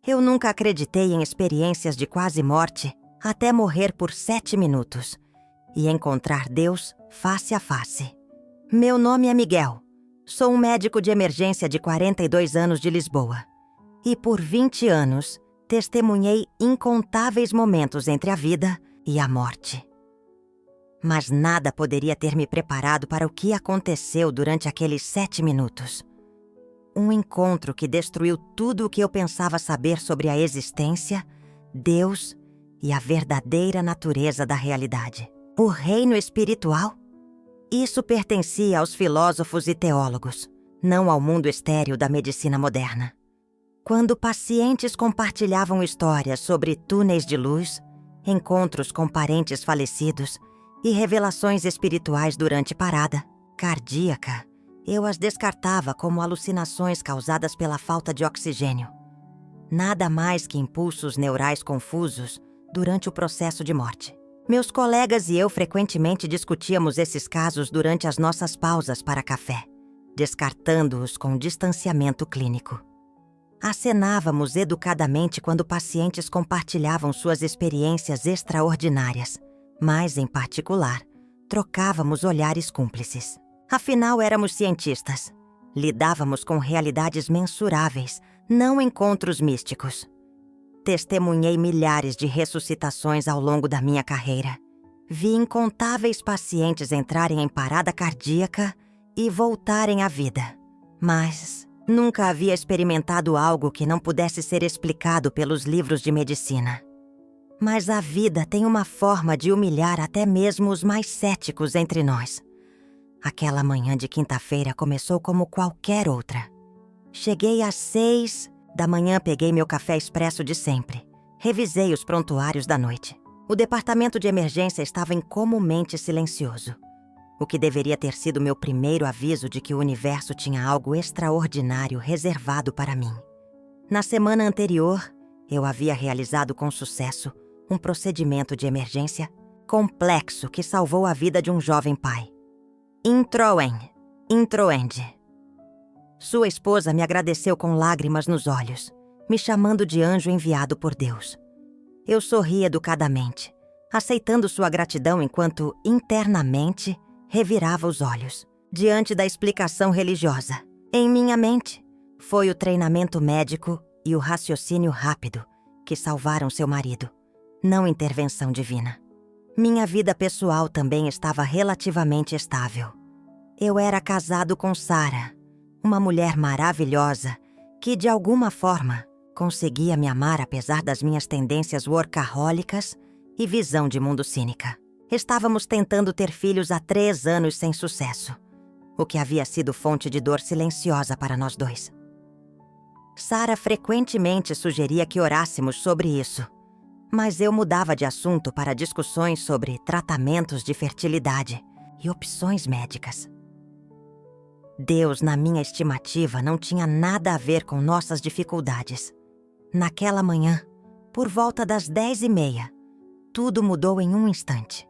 Eu nunca acreditei em experiências de quase morte até morrer por 7 minutos e encontrar Deus face a face. Meu nome é Miguel. Sou um médico de emergência de 42 anos de Lisboa. E por 20 anos, testemunhei incontáveis momentos entre a vida e a morte. Mas nada poderia ter me preparado para o que aconteceu durante aqueles 7 minutos. Um encontro que destruiu tudo o que eu pensava saber sobre a existência, Deus e a verdadeira natureza da realidade. O reino espiritual? Isso pertencia aos filósofos e teólogos, não ao mundo estéril da medicina moderna. Quando pacientes compartilhavam histórias sobre túneis de luz, encontros com parentes falecidos e revelações espirituais durante parada cardíaca, eu as descartava como alucinações causadas pela falta de oxigênio. Nada mais que impulsos neurais confusos durante o processo de morte. Meus colegas e eu frequentemente discutíamos esses casos durante as nossas pausas para café, descartando-os com distanciamento clínico. Acenávamos educadamente quando pacientes compartilhavam suas experiências extraordinárias, mas, em particular, trocávamos olhares cúmplices. Afinal, éramos cientistas. Lidávamos com realidades mensuráveis, não encontros místicos. Testemunhei milhares de ressuscitações ao longo da minha carreira. Vi incontáveis pacientes entrarem em parada cardíaca e voltarem à vida. Mas nunca havia experimentado algo que não pudesse ser explicado pelos livros de medicina. Mas a vida tem uma forma de humilhar até mesmo os mais céticos entre nós. Aquela manhã de quinta-feira começou como qualquer outra. Cheguei às 6 da manhã, peguei meu café expresso de sempre. Revisei os prontuários da noite. O departamento de emergência estava incomumente silencioso, o que deveria ter sido meu primeiro aviso de que o universo tinha algo extraordinário reservado para mim. Na semana anterior, eu havia realizado com sucesso um procedimento de emergência complexo que salvou a vida de um jovem pai. Introende. Sua esposa me agradeceu com lágrimas nos olhos, me chamando de anjo enviado por Deus. Eu sorri educadamente, aceitando sua gratidão enquanto, internamente, revirava os olhos, diante da explicação religiosa. Em minha mente, foi o treinamento médico e o raciocínio rápido que salvaram seu marido, não intervenção divina. Minha vida pessoal também estava relativamente estável. Eu era casado com Sara, uma mulher maravilhosa que, de alguma forma, conseguia me amar apesar das minhas tendências workahólicas e visão de mundo cínica. Estávamos tentando ter filhos há 3 anos sem sucesso, o que havia sido fonte de dor silenciosa para nós dois. Sara frequentemente sugeria que orássemos sobre isso, mas eu mudava de assunto para discussões sobre tratamentos de fertilidade e opções médicas. Deus, na minha estimativa, não tinha nada a ver com nossas dificuldades. Naquela manhã, por volta das 10h30, tudo mudou em um instante.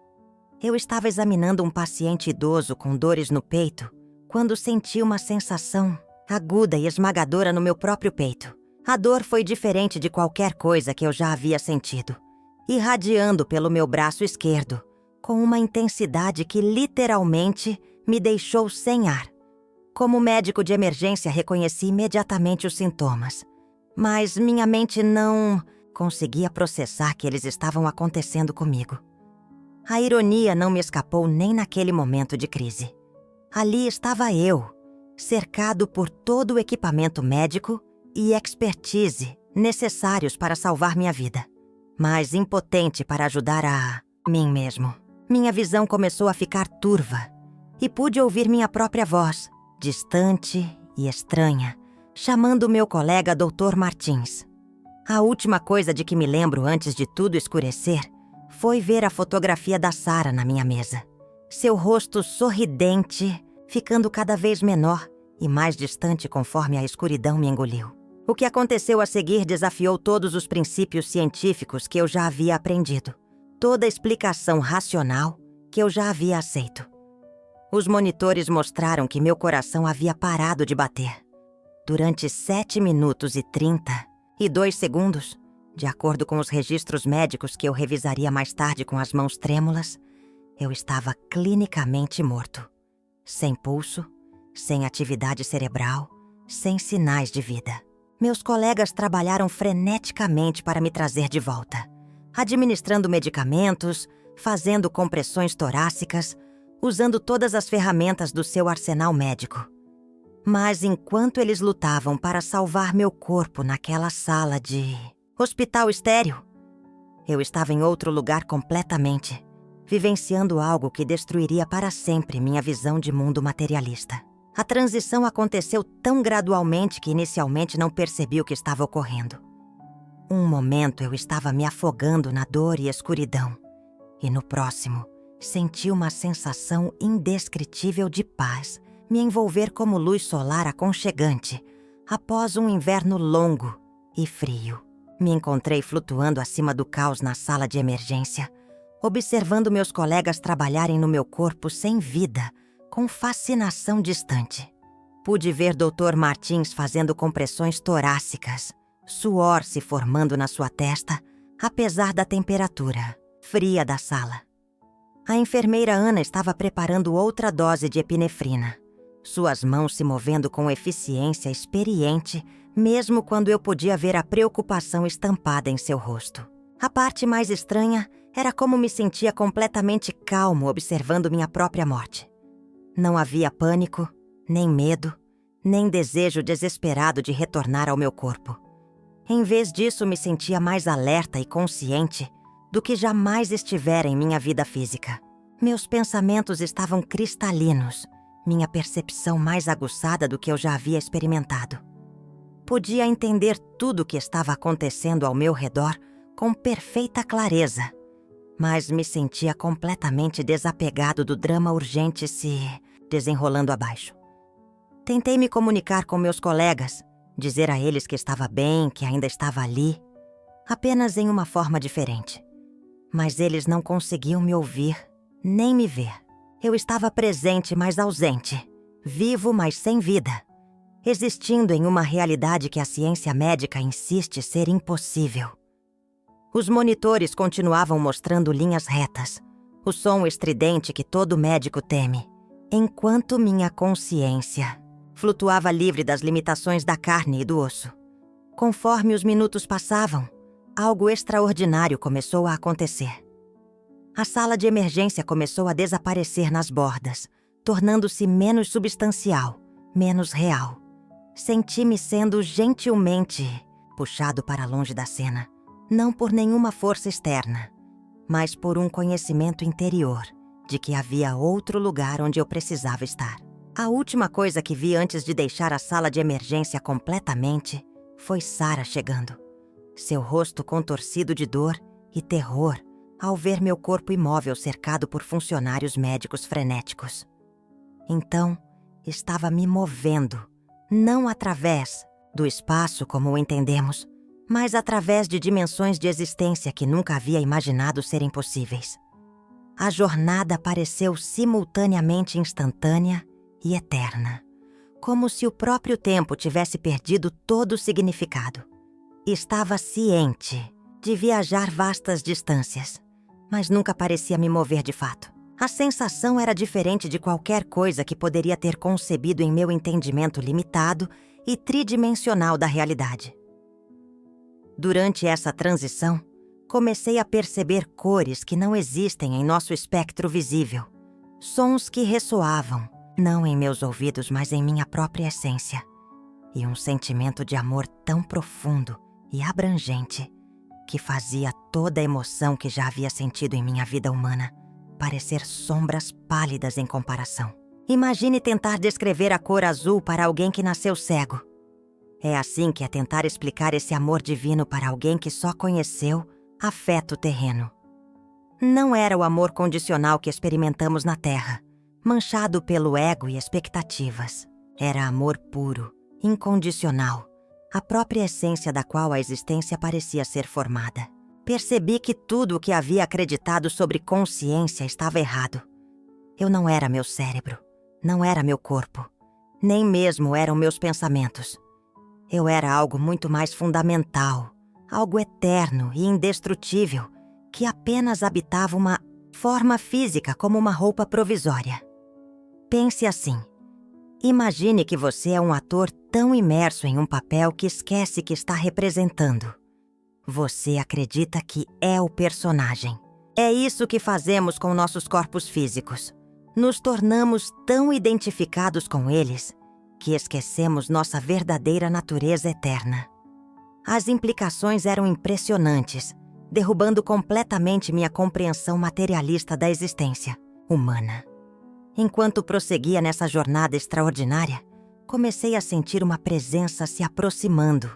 Eu estava examinando um paciente idoso com dores no peito quando senti uma sensação aguda e esmagadora no meu próprio peito. A dor foi diferente de qualquer coisa que eu já havia sentido, irradiando pelo meu braço esquerdo, com uma intensidade que literalmente me deixou sem ar. Como médico de emergência, reconheci imediatamente os sintomas, mas minha mente não conseguia processar que eles estavam acontecendo comigo. A ironia não me escapou nem naquele momento de crise. Ali estava eu, cercado por todo o equipamento médico e expertise necessários para salvar minha vida, mas impotente para ajudar a mim mesmo. Minha visão começou a ficar turva e pude ouvir minha própria voz, distante e estranha, chamando meu colega Dr. Martins. A última coisa de que me lembro antes de tudo escurecer foi ver a fotografia da Sara na minha mesa. Seu rosto sorridente, ficando cada vez menor e mais distante conforme a escuridão me engoliu. O que aconteceu a seguir desafiou todos os princípios científicos que eu já havia aprendido, toda a explicação racional que eu já havia aceito. Os monitores mostraram que meu coração havia parado de bater. Durante 7 minutos e 30, E 2 segundos, de acordo com os registros médicos que eu revisaria mais tarde com as mãos trêmulas, eu estava clinicamente morto. Sem pulso, sem atividade cerebral, sem sinais de vida. Meus colegas trabalharam freneticamente para me trazer de volta, administrando medicamentos, fazendo compressões torácicas, usando todas as ferramentas do seu arsenal médico. Mas enquanto eles lutavam para salvar meu corpo naquela sala de hospital estéril, eu estava em outro lugar completamente, vivenciando algo que destruiria para sempre minha visão de mundo materialista. A transição aconteceu tão gradualmente que inicialmente não percebi o que estava ocorrendo. Um momento eu estava me afogando na dor e escuridão, e no próximo, senti uma sensação indescritível de paz me envolver como luz solar aconchegante após um inverno longo e frio. Me encontrei flutuando acima do caos na sala de emergência, observando meus colegas trabalharem no meu corpo sem vida, com fascinação distante. Pude ver Dr. Martins fazendo compressões torácicas, suor se formando na sua testa, apesar da temperatura fria da sala. A enfermeira Ana estava preparando outra dose de epinefrina, suas mãos se movendo com eficiência experiente, mesmo quando eu podia ver a preocupação estampada em seu rosto. A parte mais estranha era como me sentia completamente calmo observando minha própria morte. Não havia pânico, nem medo, nem desejo desesperado de retornar ao meu corpo. Em vez disso, me sentia mais alerta e consciente do que jamais estivera em minha vida física. Meus pensamentos estavam cristalinos, minha percepção mais aguçada do que eu já havia experimentado. Podia entender tudo o que estava acontecendo ao meu redor com perfeita clareza, mas me sentia completamente desapegado do drama urgente se desenrolando abaixo. Tentei me comunicar com meus colegas, dizer a eles que estava bem, que ainda estava ali, apenas em uma forma diferente. Mas eles não conseguiam me ouvir, nem me ver. Eu estava presente, mas ausente, vivo, mas sem vida, existindo em uma realidade que a ciência médica insiste ser impossível. Os monitores continuavam mostrando linhas retas, o som estridente que todo médico teme, enquanto minha consciência flutuava livre das limitações da carne e do osso. Conforme os minutos passavam, algo extraordinário começou a acontecer. A sala de emergência começou a desaparecer nas bordas, tornando-se menos substancial, menos real. Senti-me sendo gentilmente puxado para longe da cena, não por nenhuma força externa, mas por um conhecimento interior de que havia outro lugar onde eu precisava estar. A última coisa que vi antes de deixar a sala de emergência completamente foi Sarah chegando. Seu rosto contorcido de dor e terror ao ver meu corpo imóvel cercado por funcionários médicos frenéticos. Então, estava me movendo, não através do espaço como o entendemos, mas através de dimensões de existência que nunca havia imaginado serem possíveis. A jornada pareceu simultaneamente instantânea e eterna, como se o próprio tempo tivesse perdido todo o significado. Estava ciente de viajar vastas distâncias, mas nunca parecia me mover de fato. A sensação era diferente de qualquer coisa que poderia ter concebido em meu entendimento limitado e tridimensional da realidade. Durante essa transição, comecei a perceber cores que não existem em nosso espectro visível, sons que ressoavam, não em meus ouvidos, mas em minha própria essência, e um sentimento de amor tão profundo e abrangente que fazia toda a emoção que já havia sentido em minha vida humana parecer sombras pálidas em comparação. Imagine tentar descrever a cor azul para alguém que nasceu cego. É assim que é tentar explicar esse amor divino para alguém que só conheceu afeto terreno. Não era o amor condicional que experimentamos na Terra, manchado pelo ego e expectativas. Era amor puro, incondicional, a própria essência da qual a existência parecia ser formada. Percebi que tudo o que havia acreditado sobre consciência estava errado. Eu não era meu cérebro, não era meu corpo, nem mesmo eram meus pensamentos. Eu era algo muito mais fundamental, algo eterno e indestrutível, que apenas habitava uma forma física como uma roupa provisória. Pense assim. Imagine que você é um ator tão imerso em um papel que esquece que está representando. Você acredita que é o personagem. É isso que fazemos com nossos corpos físicos. Nos tornamos tão identificados com eles que esquecemos nossa verdadeira natureza eterna. As implicações eram impressionantes, derrubando completamente minha compreensão materialista da existência humana. Enquanto prosseguia nessa jornada extraordinária, comecei a sentir uma presença se aproximando.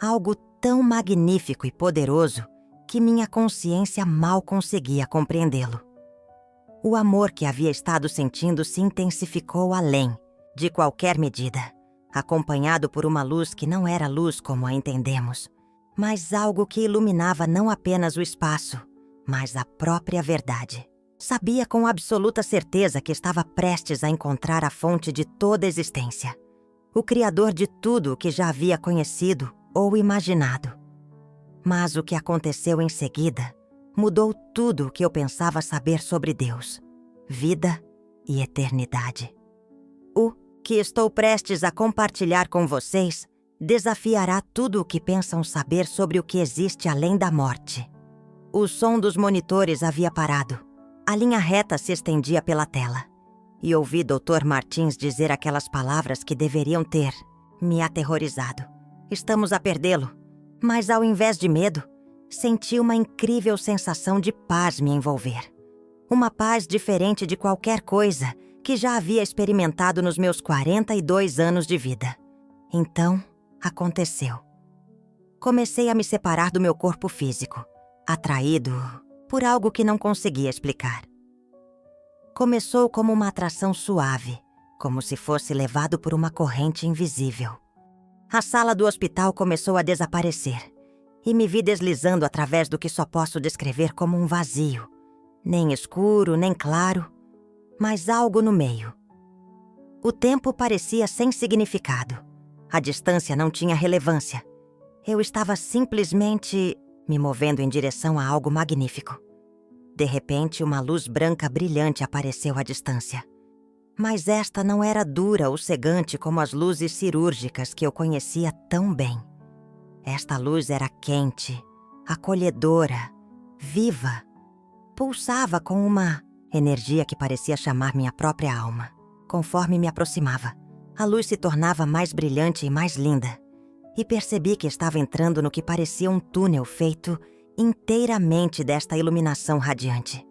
Algo tão magnífico e poderoso que minha consciência mal conseguia compreendê-lo. O amor que havia estado sentindo se intensificou além de qualquer medida, acompanhado por uma luz que não era luz como a entendemos, mas algo que iluminava não apenas o espaço, mas a própria verdade. Sabia com absoluta certeza que estava prestes a encontrar a fonte de toda a existência, o Criador de tudo o que já havia conhecido ou imaginado. Mas o que aconteceu em seguida mudou tudo o que eu pensava saber sobre Deus, vida e eternidade. O que estou prestes a compartilhar com vocês desafiará tudo o que pensam saber sobre o que existe além da morte. O som dos monitores havia parado. A linha reta se estendia pela tela. E ouvi Dr. Martins dizer aquelas palavras que deveriam ter me aterrorizado. Estamos a perdê-lo. Mas ao invés de medo, senti uma incrível sensação de paz me envolver. Uma paz diferente de qualquer coisa que já havia experimentado nos meus 42 anos de vida. Então, aconteceu. Comecei a me separar do meu corpo físico, atraído por algo que não conseguia explicar. Começou como uma atração suave, como se fosse levado por uma corrente invisível. A sala do hospital começou a desaparecer e me vi deslizando através do que só posso descrever como um vazio, nem escuro, nem claro, mas algo no meio. O tempo parecia sem significado. A distância não tinha relevância. Eu estava simplesmente me movendo em direção a algo magnífico. De repente, uma luz branca brilhante apareceu à distância. Mas esta não era dura ou cegante como as luzes cirúrgicas que eu conhecia tão bem. Esta luz era quente, acolhedora, viva. Pulsava com uma energia que parecia chamar minha própria alma. Conforme me aproximava, a luz se tornava mais brilhante e mais linda. E percebi que estava entrando no que parecia um túnel feito inteiramente desta iluminação radiante.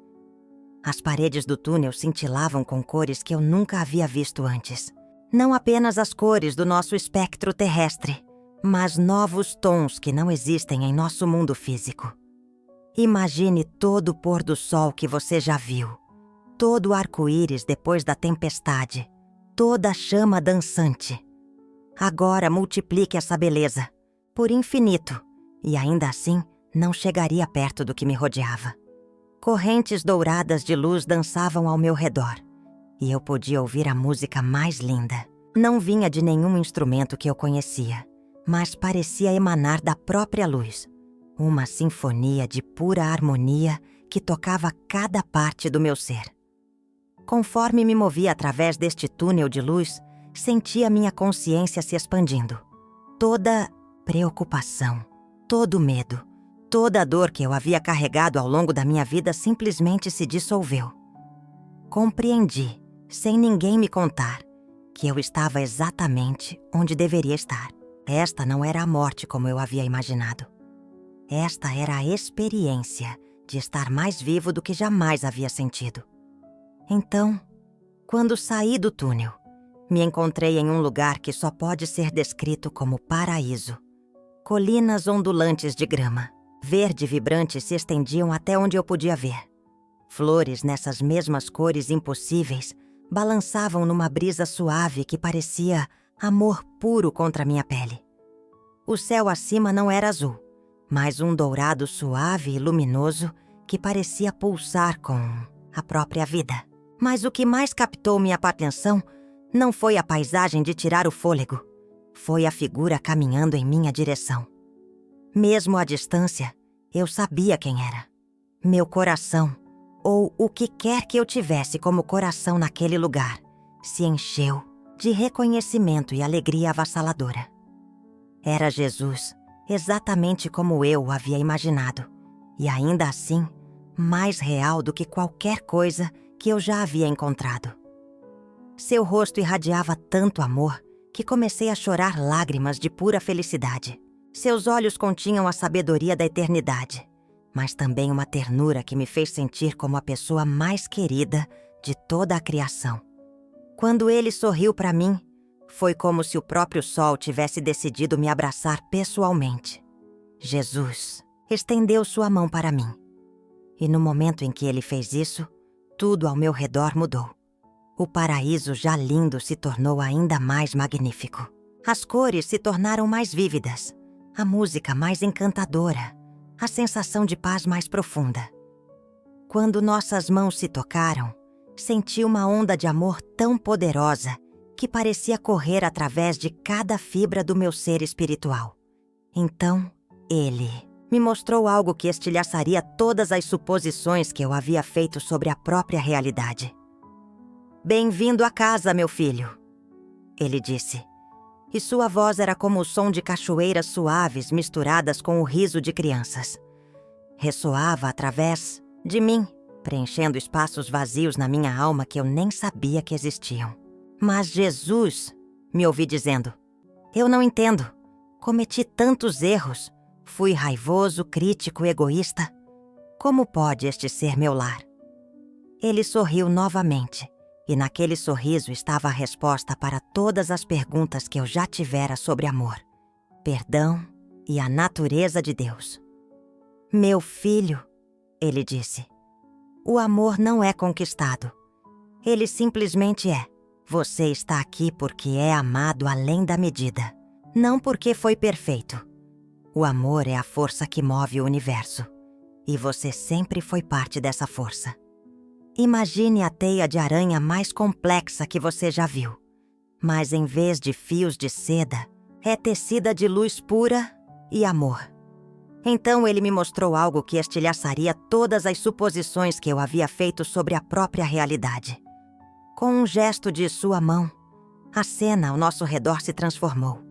As paredes do túnel cintilavam com cores que eu nunca havia visto antes. Não apenas as cores do nosso espectro terrestre, mas novos tons que não existem em nosso mundo físico. Imagine todo o pôr do sol que você já viu, todo o arco-íris depois da tempestade, toda a chama dançante. Agora multiplique essa beleza, por infinito, e ainda assim não chegaria perto do que me rodeava. Correntes douradas de luz dançavam ao meu redor, e eu podia ouvir a música mais linda. Não vinha de nenhum instrumento que eu conhecia, mas parecia emanar da própria luz. Uma sinfonia de pura harmonia que tocava cada parte do meu ser. Conforme me movia através deste túnel de luz, sentia minha consciência se expandindo. Toda preocupação, todo medo, toda a dor que eu havia carregado ao longo da minha vida simplesmente se dissolveu. Compreendi, sem ninguém me contar, que eu estava exatamente onde deveria estar. Esta não era a morte como eu havia imaginado. Esta era a experiência de estar mais vivo do que jamais havia sentido. Então, quando saí do túnel, me encontrei em um lugar que só pode ser descrito como paraíso. Colinas ondulantes de grama, verde e vibrante, se estendiam até onde eu podia ver. Flores nessas mesmas cores impossíveis balançavam numa brisa suave que parecia amor puro contra minha pele. O céu acima não era azul, mas um dourado suave e luminoso que parecia pulsar com a própria vida. Mas o que mais captou minha atenção não foi a paisagem de tirar o fôlego, foi a figura caminhando em minha direção. Mesmo à distância, eu sabia quem era. Meu coração, ou o que quer que eu tivesse como coração naquele lugar, se encheu de reconhecimento e alegria avassaladora. Era Jesus, exatamente como eu o havia imaginado, e ainda assim, mais real do que qualquer coisa que eu já havia encontrado. Seu rosto irradiava tanto amor que comecei a chorar lágrimas de pura felicidade. Seus olhos continham a sabedoria da eternidade, mas também uma ternura que me fez sentir como a pessoa mais querida de toda a criação. Quando ele sorriu para mim, foi como se o próprio sol tivesse decidido me abraçar pessoalmente. Jesus estendeu sua mão para mim. E no momento em que ele fez isso, tudo ao meu redor mudou. O paraíso já lindo se tornou ainda mais magnífico. As cores se tornaram mais vívidas, a música mais encantadora, a sensação de paz mais profunda. Quando nossas mãos se tocaram, senti uma onda de amor tão poderosa que parecia correr através de cada fibra do meu ser espiritual. Então, ele me mostrou algo que estilhaçaria todas as suposições que eu havia feito sobre a própria realidade. "Bem-vindo a casa, meu filho", ele disse. E sua voz era como o som de cachoeiras suaves misturadas com o riso de crianças. Ressoava através de mim, preenchendo espaços vazios na minha alma que eu nem sabia que existiam. "Mas Jesus", me ouvi dizendo, "eu não entendo. Cometi tantos erros. Fui raivoso, crítico, egoísta. Como pode este ser meu lar?" Ele sorriu novamente, e naquele sorriso estava a resposta para todas as perguntas que eu já tivera sobre amor, perdão e a natureza de Deus. "Meu filho", ele disse, "o amor não é conquistado. Ele simplesmente é. Você está aqui porque é amado além da medida, não porque foi perfeito. O amor é a força que move o universo, e você sempre foi parte dessa força. Imagine a teia de aranha mais complexa que você já viu, mas em vez de fios de seda, é tecida de luz pura e amor." Então ele me mostrou algo que estilhaçaria todas as suposições que eu havia feito sobre a própria realidade. Com um gesto de sua mão, a cena ao nosso redor se transformou,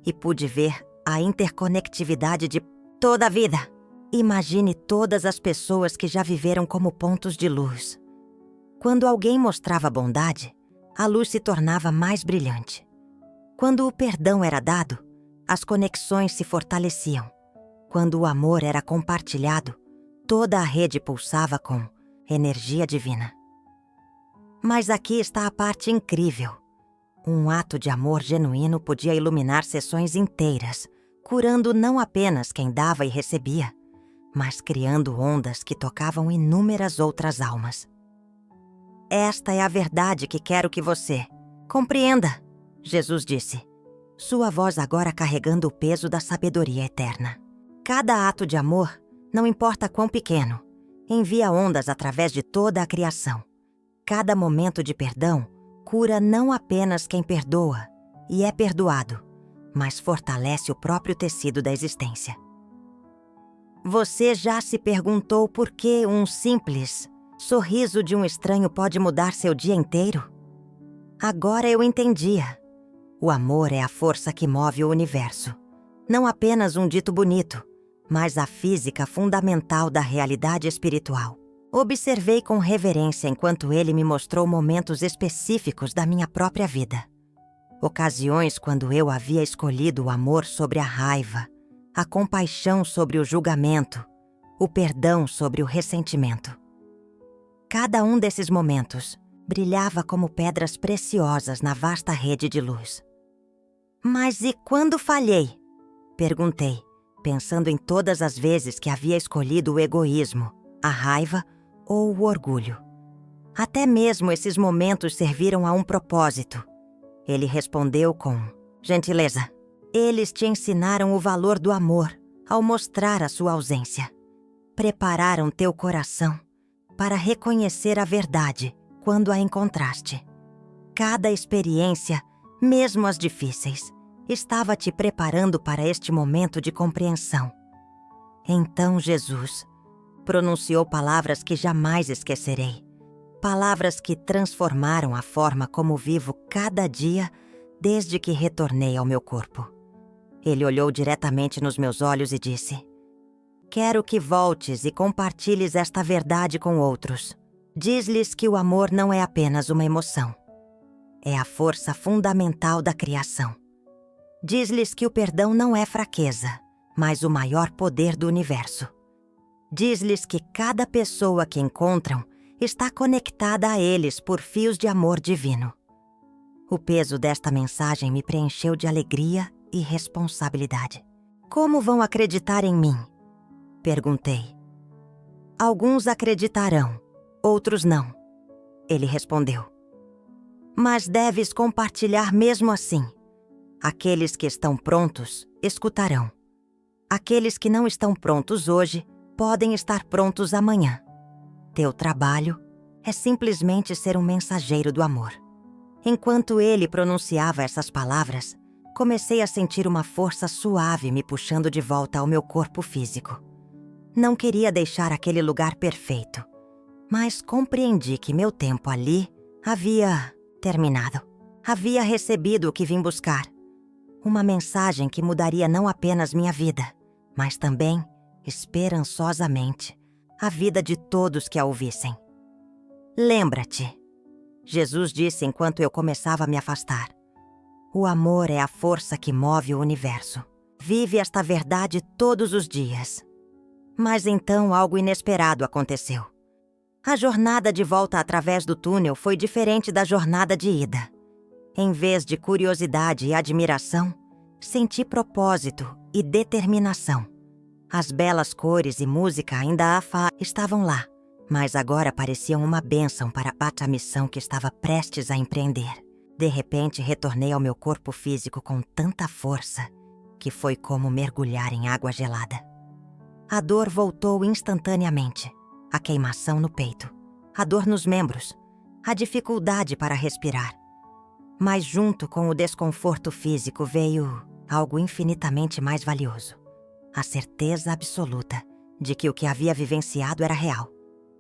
e pude ver a interconectividade de toda a vida. Imagine todas as pessoas que já viveram como pontos de luz. Quando alguém mostrava bondade, a luz se tornava mais brilhante. Quando o perdão era dado, as conexões se fortaleciam. Quando o amor era compartilhado, toda a rede pulsava com energia divina. Mas aqui está a parte incrível. Um ato de amor genuíno podia iluminar sessões inteiras, curando não apenas quem dava e recebia, mas criando ondas que tocavam inúmeras outras almas. "Esta é a verdade que quero que você compreenda", Jesus disse, sua voz agora carregando o peso da sabedoria eterna. "Cada ato de amor, não importa quão pequeno, envia ondas através de toda a criação. Cada momento de perdão cura não apenas quem perdoa e é perdoado, mas fortalece o próprio tecido da existência." Você já se perguntou por que um simples sorriso de um estranho pode mudar seu dia inteiro? Agora eu entendia. O amor é a força que move o universo. Não apenas um dito bonito, mas a física fundamental da realidade espiritual. Observei com reverência enquanto ele me mostrou momentos específicos da minha própria vida. Ocasiões quando eu havia escolhido o amor sobre a raiva, a compaixão sobre o julgamento, o perdão sobre o ressentimento. Cada um desses momentos brilhava como pedras preciosas na vasta rede de luz. "Mas e quando falhei?", perguntei, pensando em todas as vezes que havia escolhido o egoísmo, a raiva ou o orgulho. "Até mesmo esses momentos serviram a um propósito", ele respondeu com gentileza. "Eles te ensinaram o valor do amor ao mostrar a sua ausência. Prepararam teu coração para reconhecer a verdade quando a encontraste. Cada experiência, mesmo as difíceis, Estava te preparando para este momento de compreensão. Então Jesus pronunciou palavras que jamais esquecerei. Palavras que transformaram a forma como vivo cada dia desde que retornei ao meu corpo. Ele olhou diretamente nos meus olhos e disse: quero que voltes e compartilhes esta verdade com outros. Diz-lhes que o amor não é apenas uma emoção. É a força fundamental da criação. Diz-lhes que o perdão não é fraqueza, mas o maior poder do universo. Diz-lhes que cada pessoa que encontram está conectada a eles por fios de amor divino. O peso desta mensagem me preencheu de alegria e responsabilidade. Como vão acreditar em mim? Perguntei. Alguns acreditarão, outros não. Ele respondeu. Mas deves compartilhar mesmo assim. Aqueles que estão prontos escutarão. Aqueles que não estão prontos hoje podem estar prontos amanhã. Teu trabalho é simplesmente ser um mensageiro do amor. Enquanto ele pronunciava essas palavras, comecei a sentir uma força suave me puxando de volta ao meu corpo físico. Não queria deixar aquele lugar perfeito, mas compreendi que meu tempo ali havia terminado. Havia recebido o que vim buscar. Uma mensagem que mudaria não apenas minha vida, mas também, esperançosamente, a vida de todos que a ouvissem. Lembra-te, Jesus disse enquanto eu começava a me afastar. O amor é a força que move o universo. Vive esta verdade todos os dias. Mas então algo inesperado aconteceu. A jornada de volta através do túnel foi diferente da jornada de ida. Em vez de curiosidade e admiração, senti propósito e determinação. As belas cores e música ainda estavam lá, mas agora pareciam uma bênção para a missão que estava prestes a empreender. De repente, retornei ao meu corpo físico com tanta força que foi como mergulhar em água gelada. A dor voltou instantaneamente. A queimação no peito, a dor nos membros, a dificuldade para respirar. Mas junto com o desconforto físico veio algo infinitamente mais valioso. A certeza absoluta de que o que havia vivenciado era real.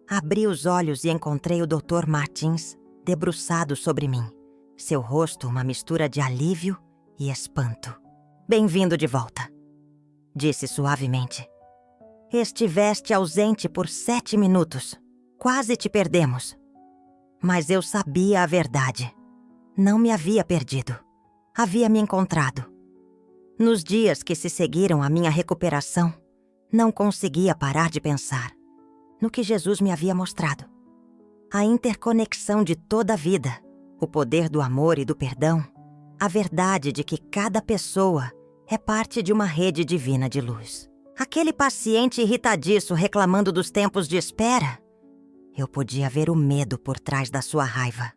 Abri os olhos e encontrei o Dr. Martins debruçado sobre mim. Seu rosto uma mistura de alívio e espanto. Bem-vindo de volta, disse suavemente. Estiveste ausente por 7 minutos. Quase te perdemos. Mas eu sabia a verdade. Não me havia perdido. Havia me encontrado. Nos dias que se seguiram à minha recuperação, não conseguia parar de pensar no que Jesus me havia mostrado. A interconexão de toda a vida, o poder do amor e do perdão, a verdade de que cada pessoa é parte de uma rede divina de luz. Aquele paciente irritadiço reclamando dos tempos de espera, eu podia ver o medo por trás da sua raiva.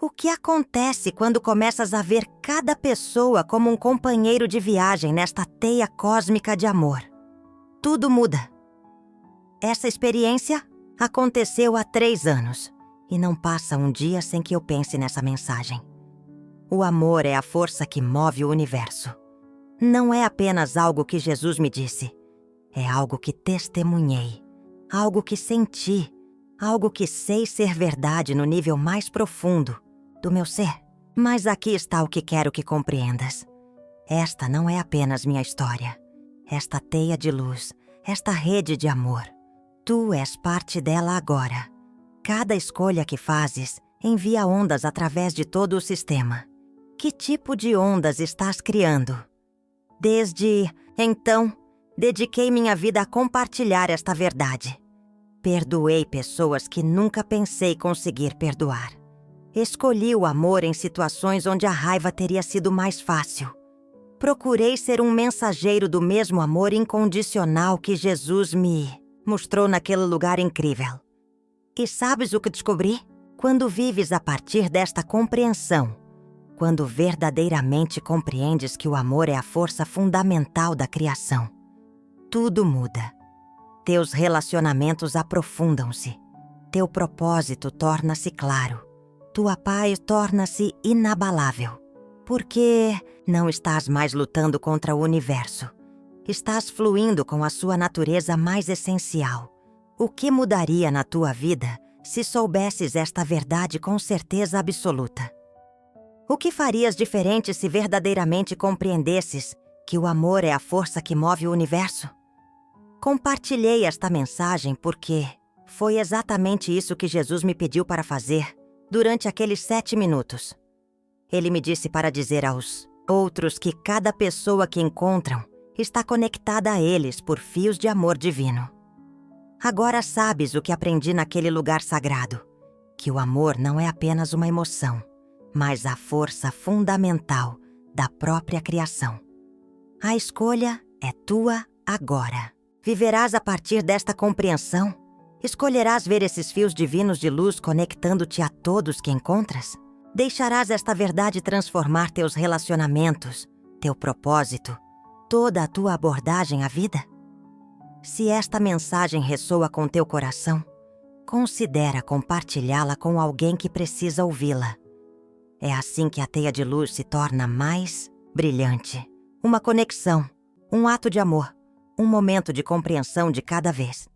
O que acontece quando começas a ver cada pessoa como um companheiro de viagem nesta teia cósmica de amor? Tudo muda. Essa experiência aconteceu há 3 anos e não passa um dia sem que eu pense nessa mensagem. O amor é a força que move o universo. Não é apenas algo que Jesus me disse. É algo que testemunhei, algo que senti, algo que sei ser verdade no nível mais profundo do meu ser. Mas aqui está o que quero que compreendas. Esta não é apenas minha história. Esta teia de luz, esta rede de amor. Tu és parte dela agora. Cada escolha que fazes envia ondas através de todo o sistema. Que tipo de ondas estás criando? Desde então, dediquei minha vida a compartilhar esta verdade. Perdoei pessoas que nunca pensei conseguir perdoar. Escolhi o amor em situações onde a raiva teria sido mais fácil. Procurei ser um mensageiro do mesmo amor incondicional que Jesus me mostrou naquele lugar incrível. E sabes o que descobri? Quando vives a partir desta compreensão, quando verdadeiramente compreendes que o amor é a força fundamental da criação, tudo muda. Teus relacionamentos aprofundam-se. Teu propósito torna-se claro. Tua paz torna-se inabalável. Porque não estás mais lutando contra o universo. Estás fluindo com a sua natureza mais essencial. O que mudaria na tua vida se soubesses esta verdade com certeza absoluta? O que farias diferente se verdadeiramente compreendesses que o amor é a força que move o universo? Compartilhei esta mensagem porque foi exatamente isso que Jesus me pediu para fazer durante aqueles 7 minutos. Ele me disse para dizer aos outros que cada pessoa que encontram está conectada a eles por fios de amor divino. Agora sabes o que aprendi naquele lugar sagrado, que o amor não é apenas uma emoção, mas a força fundamental da própria criação. A escolha é tua agora. Viverás a partir desta compreensão? Escolherás ver esses fios divinos de luz conectando-te a todos que encontras? Deixarás esta verdade transformar teus relacionamentos, teu propósito, toda a tua abordagem à vida? Se esta mensagem ressoa com teu coração, considera compartilhá-la com alguém que precisa ouvi-la. É assim que a teia de luz se torna mais brilhante. Uma conexão, um ato de amor, um momento de compreensão de cada vez.